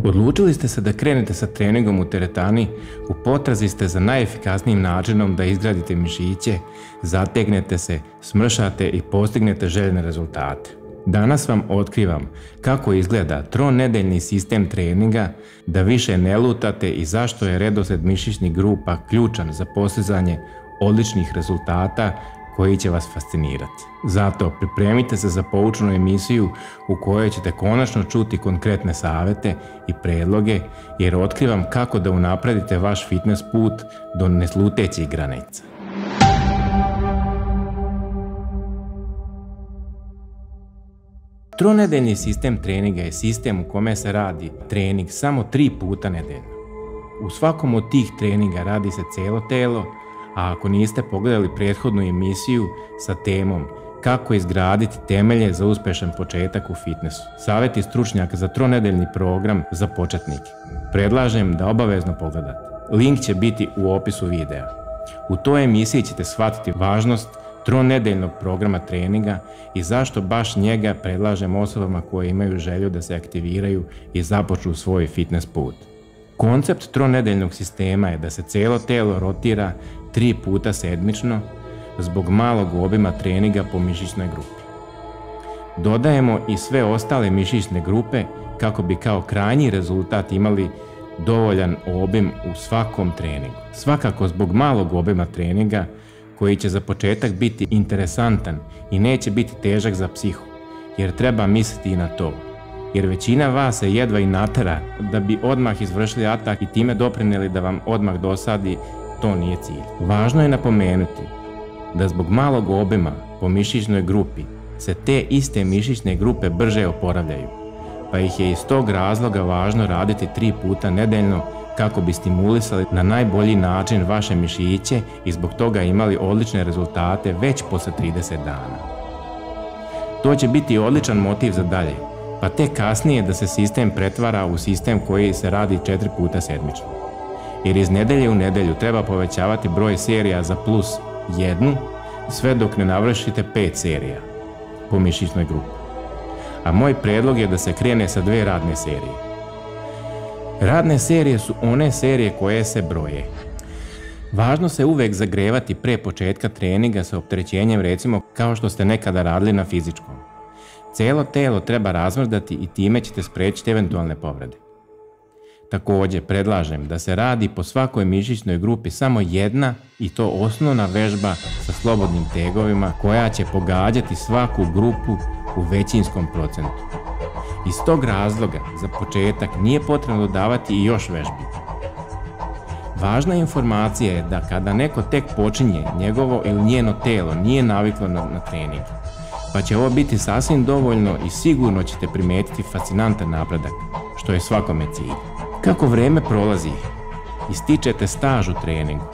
Odlučili ste se da krenete sa treningom u teretani, u potrazi ste za najefikasnijim načinom da izgradite mišiće, zategnete se, smršate i postignete željene rezultate. Danas vam otkrivam kako izgleda tronedeljni sistem treninga, da više ne lutate i zašto je redoslijed mišićnih grupa ključan za postizanje odličnih rezultata koji će vas fascinirati. Zato pripremite se za poučnu emisiju u kojoj ćete konačno čuti konkretne savjete i predloge, jer otkrivam kako da unapredite vaš fitness put do neslutećih granica. Tronedeljni sistem treninga je sistem u kome se radi trening samo 3 puta nedeljno. U svakom od tih treninga radi se cijelo telo, a ako niste pogledali prethodnu emisiju sa temom kako izgraditi temelje za uspješan početak u fitnessu, savjeti stručnjaka za tronedeljni program za početnike, predlažem da obavezno pogledate. Link će biti u opisu videa. U toj emisiji ćete shvatiti važnost tronedeljnog programa treninga i zašto baš njega predlažem osobama koje imaju želju da se aktiviraju i započnu svoj fitness put. Koncept tronedeljnog sistema je da se cijelo telo rotira 3 puta sedmično zbog malog obima treninga po mišićnoj grupi. Dodajemo i sve ostale mišićne grupe kako bi kao krajnji rezultat imali dovoljan obim u svakom treningu. Svakako zbog malog obima treninga koji će za početak biti interesantan i neće biti težak za psihu, jer treba misliti i na to. Jer većina vas se jedva i natera da bi odmah izvršili atak i time doprinijeli da vam odmah dosadi, to nije cilj. Važno je napomenuti da zbog malog obima po mišićnoj grupi se te iste mišićne grupe brže oporavljaju, pa ih je iz tog razloga važno raditi 3 puta nedeljno kako bi stimulisali na najbolji način vaše mišiće i zbog toga imali odlične rezultate već posle 30 dana. To će biti odličan motiv za dalje, pa tek kasnije da se sistem pretvara u sistem koji se radi 4 puta sedmično. Jer iz nedelje u nedelju treba povećavati broj serija za plus 1 sve dok ne navršite 5 serija po mišićnoj grupi. A moj predlog je da se krene sa 2 radne serije. Radne serije su one serije koje se broje. Važno se uvek zagrevati pre početka treninga sa opterećenjem, recimo kao što ste nekada radili na fizičkom. Cijelo telo treba razmrdati i time ćete spriječiti eventualne povrede. Također predlažem da se radi po svakoj mišićnoj grupi samo jedna i to osnovna vežba sa slobodnim tegovima koja će pogađati svaku grupu u većinskom procentu. Iz tog razloga za početak nije potrebno dodavati i još vežbi. Važna informacija je da kada neko tek počinje, njegovo ili njeno telo nije naviklo na trening, pa će ovo biti sasvim dovoljno i sigurno ćete primijetiti fascinantan napredak, što je svakome cilj. Kako vrijeme prolazi, ističete staž u treningu,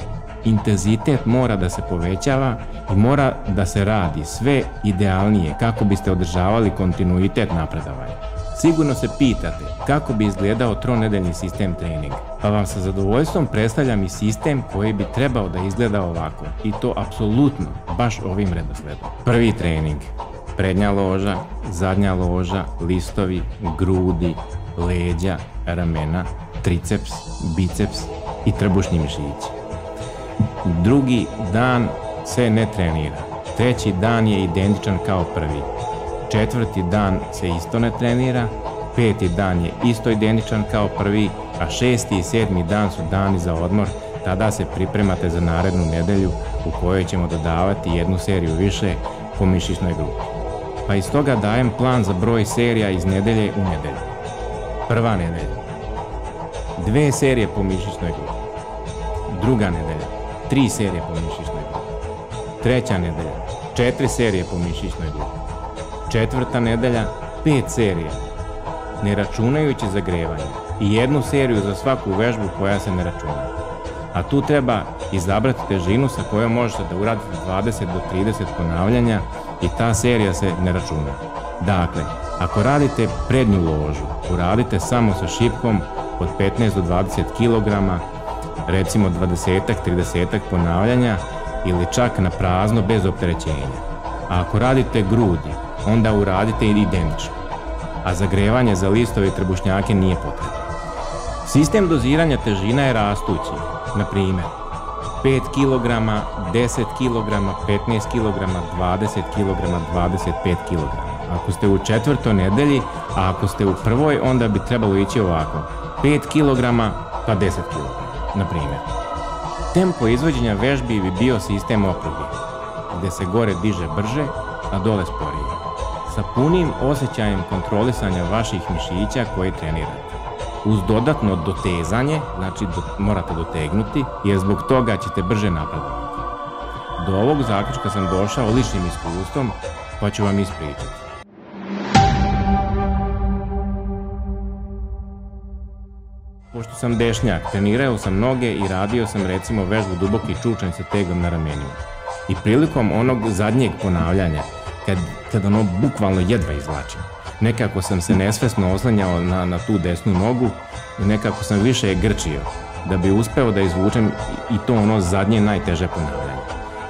intenzitet mora da se povećava i mora da se radi sve idealnije kako biste održavali kontinuitet napredovanja. Sigurno se pitate kako bi izgledao tronedeljni sistem treninga, pa vam sa zadovoljstvom predstavljam i sistem koji bi trebao da izgleda ovako, i to apsolutno baš ovim redosledom. Prvi trening, prednja loža, zadnja loža, listovi, grudi, leđa, ramena, triceps, biceps i trbušni mišići. Drugi dan se ne trenira, treći dan je identičan kao prvi. Četvrti dan se isto ne trenira, peti dan je isto identičan kao prvi, a 6. i 7. dan su dani za odmor, tada se pripremate za narednu nedelju u kojoj ćemo dodavati 1 seriju više po mišićnoj grupi. Pa iz toga dajem plan za broj serija iz nedelje u nedelju. Prva nedelja, 2 serije po mišićnoj grupi. Druga nedelja, 3 serije po mišićnoj grupi. Treća nedelja, 4 serije po mišićnoj grupi. Četvrta nedelja, 5 serija, ne računajući zagrevanje, i 1 seriju za svaku vežbu koja se ne računa. A tu treba izabrati težinu sa kojom možete da uradite 20 do 30 ponavljanja i ta serija se ne računa. Dakle, ako radite prednju ložu, uradite samo sa šipkom od 15 do 20 kg, recimo 20-30 ponavljanja ili čak na prazno bez opterećenja. A ako radite grudi, onda uradite identično, a zagrevanje za listove i trbušnjake nije potrebno. Sistem doziranja težina je rastući, na primjer 5 kg, 10 kg, 15 kg, 20 kg, 25 kg. Ako ste u 4. nedelji, a ako ste u 1. onda bi trebalo ići ovako, 5 kg pa 10 kg, na primjer. Tempo izvođenja vežbi bi bio sistem opruge, gdje se gore diže brže, a dole sporije, sa punim osjećajem kontrolisanja vaših mišića koje trenirate. Uz dodatno dotezanje, znači morate dotegnuti, jer zbog toga ćete brže napredovati. Do ovog zaključka sam došao ličnim iskustvom, pa ću vam ispričati. Pošto sam dešnjak, trenirao sam noge i radio sam recimo vežbu duboki čučanj sa tegom na ramenima. I prilikom onog zadnjeg ponavljanja, kad ono bukvalno jedva izvlačim, nekako sam se nesvesno oslanjao na tu desnu nogu i nekako sam više grčio da bi uspeo da izvučem i to ono zadnje najteže ponavljanje.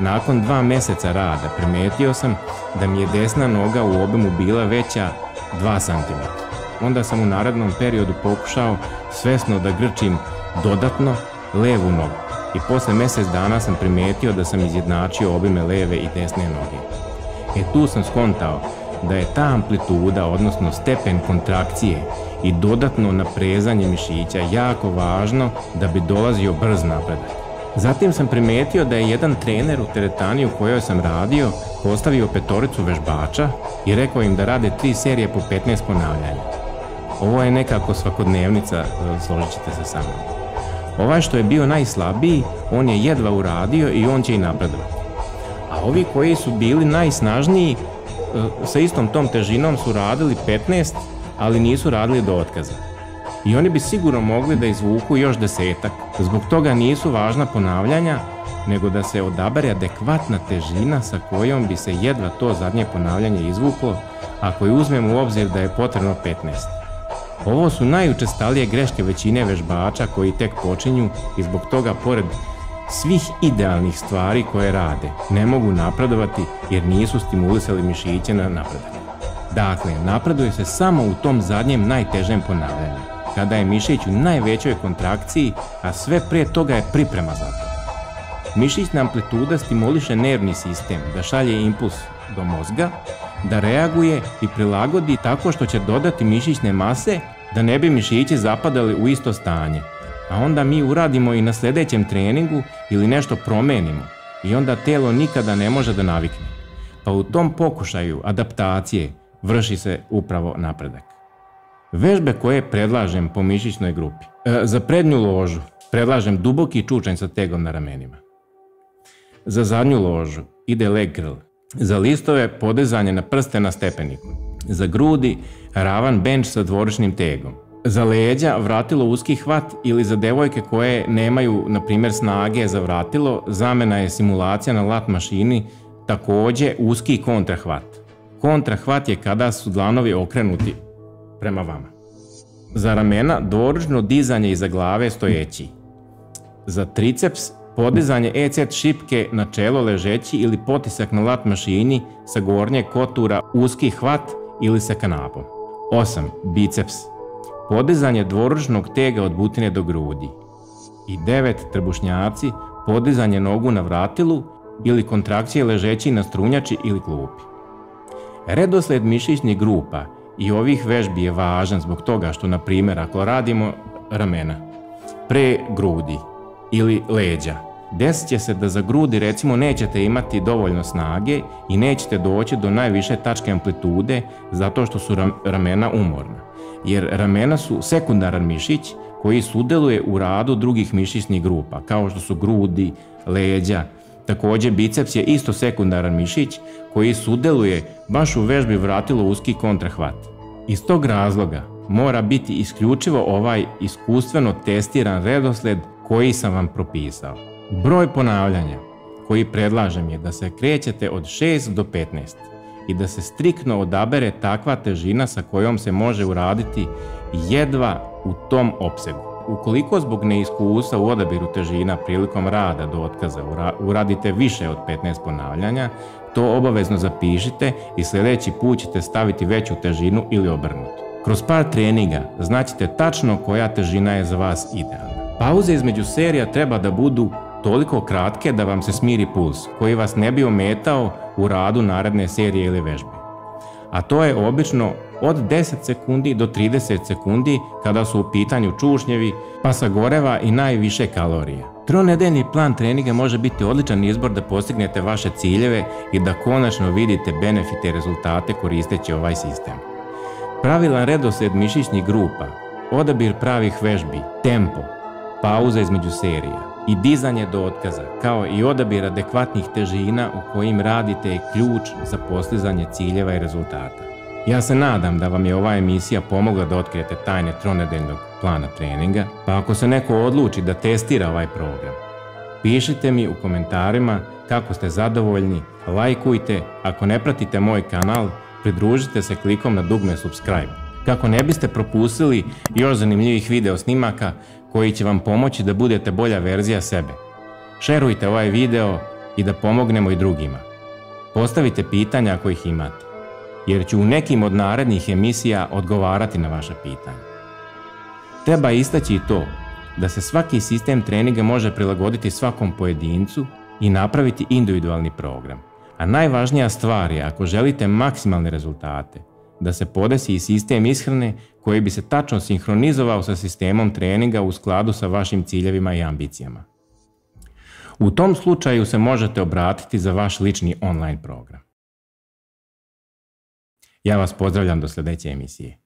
Nakon 2 mjeseca rada primetio sam da mi je desna noga u obimu bila veća 2 cm. Onda sam u narednom periodu pokušao svesno da grčim dodatno levu nogu i posle mjesec dana sam primetio da sam izjednačio obime leve i desne noge. Tu sam skontao da je ta amplituda, odnosno stepen kontrakcije i dodatno naprezanje mišića jako važno da bi dolazio brz napredak. Zatim sam primetio da je jedan trener u teretani u kojoj sam radio postavio 5 vežbača i rekao im da rade 3 serije po 15 ponavljanja. Ovo je nekako svakodnevnica, složit ćete se sa mnom. Ovaj što je bio najslabiji, on je jedva uradio i on će i napredovati. A ovi koji su bili najsnažniji, sa istom tom težinom su radili 15, ali nisu radili do otkaza. I oni bi sigurno mogli da izvuku još 10-ak. Zbog toga nisu važna ponavljanja, nego da se odabere adekvatna težina sa kojom bi se jedva to zadnje ponavljanje izvuklo, ako je uzmemo u obzir da je potrebno 15. Ovo su najučestalije greške većine vežbača koji tek počinju i zbog toga, pored svih idealnih stvari koje rade, ne mogu napredovati jer nisu stimulisali mišiće na napredak. Dakle, napreduje se samo u tom zadnjem najtežem ponavljanju, kada je mišić u najvećoj kontrakciji, a sve prije toga je priprema za to. Mišićna amplituda stimuliše nervni sistem da šalje impuls do mozga, da reaguje i prilagodi tako što će dodati mišićne mase da ne bi mišići zapadali u isto stanje. A onda mi uradimo i na sljedećem treningu ili nešto promenimo i onda telo nikada ne može da navikne. Pa u tom pokušaju adaptacije vrši se upravo napredak. Vežbe koje predlažem po mišićnoj grupi. Za prednju ložu predlažem duboki čučanj sa tegom na ramenima. Za zadnju ložu ide leg curl. Za listove podizanje na prste na stepeniku. Za grudi ravan bench sa dvorišnim tegom. Za leđa vratilo uski hvat ili za devojke koje nemaju, na primjer, snage za vratilo, zamena je simulacija na lat mašini, također uski kontrahvat. Kontrahvat je kada su dlanovi okrenuti prema vama. Za ramena dvorišno dizanje iza glave stojeći. Za triceps podizanje EC šipke na čelo ležeći ili potisak na lat mašini sa gornjeg kotura uski hvat ili sa kanapom. 8. Biceps. Podizanje dvoručnog tega od butine do grudi. I 9. Trbušnjaci, podizanje nogu na vratilu ili kontrakcije ležeći na strunjači ili klupi. Redosled mišićnih grupa i ovih vežbi je važan zbog toga što, na primjer, ako radimo ramena pre grudi ili leđa, desit će se da za grudi recimo nećete imati dovoljno snage i nećete doći do najviše tačke amplitude zato što su ramena umorna. Jer ramena su sekundaran mišić koji sudjeluje u radu drugih mišićnih grupa, kao što su grudi, leđa. Također biceps je isto sekundaran mišić koji sudjeluje baš u vežbi vratilo uski kontrahvat. Iz tog razloga mora biti isključivo ovaj iskustveno testiran redosled koji sam vam propisao. Broj ponavljanja koji predlažem je da se krećete od 6 do 15 i da se striktno odabere takva težina sa kojom se može uraditi jedva u tom opsegu. Ukoliko zbog neiskustva u odabiru težina prilikom rada do otkaza uradite više od 15 ponavljanja, to obavezno zapišite i sljedeći put ćete staviti veću težinu ili obrnuto. Kroz par treninga znaćete tačno koja težina je za vas idealna. Pauze između serija treba da budu toliko kratke da vam se smiri puls, koji vas ne bi ometao u radu naredne serije ili vežbe. A to je obično od 10 sekundi do 30 sekundi kada su u pitanju čušnjevi, pa sagoreva i najviše kalorija. Tronedeljni plan treninga može biti odličan izbor da postignete vaše ciljeve i da konačno vidite benefite i rezultate koristeći ovaj sistem. Pravilan redoslijed mišićnih grupa, odabir pravih vežbi, tempo, pauza između serija i dizanje do otkaza, kao i odabir adekvatnih težina u kojim radite je ključ za postizanje ciljeva i rezultata. Ja se nadam da vam je ova emisija pomogla da otkrijete tajne tronedeljnog plana treninga, pa ako se neko odluči da testira ovaj program, pišite mi u komentarima kako ste zadovoljni, lajkujte, ako ne pratite moj kanal, pridružite se klikom na dugme subscribe, kako ne biste propustili još zanimljivih video snimaka koji će vam pomoći da budete bolja verzija sebe. Šerujte ovaj video i da pomognemo i drugima. Postavite pitanja ako ih imate, jer ću u nekim od narednih emisija odgovarati na vaša pitanja. Treba istaći i to da se svaki sistem treninga može prilagoditi svakom pojedincu i napraviti individualni program. A najvažnija stvar je, ako želite maksimalne rezultate, da se podesi i sistem ishrane koji bi se tačno sinhronizovao sa sistemom treninga u skladu sa vašim ciljevima i ambicijama. U tom slučaju se možete obratiti za vaš lični online program. Ja vas pozdravljam do sljedeće emisije.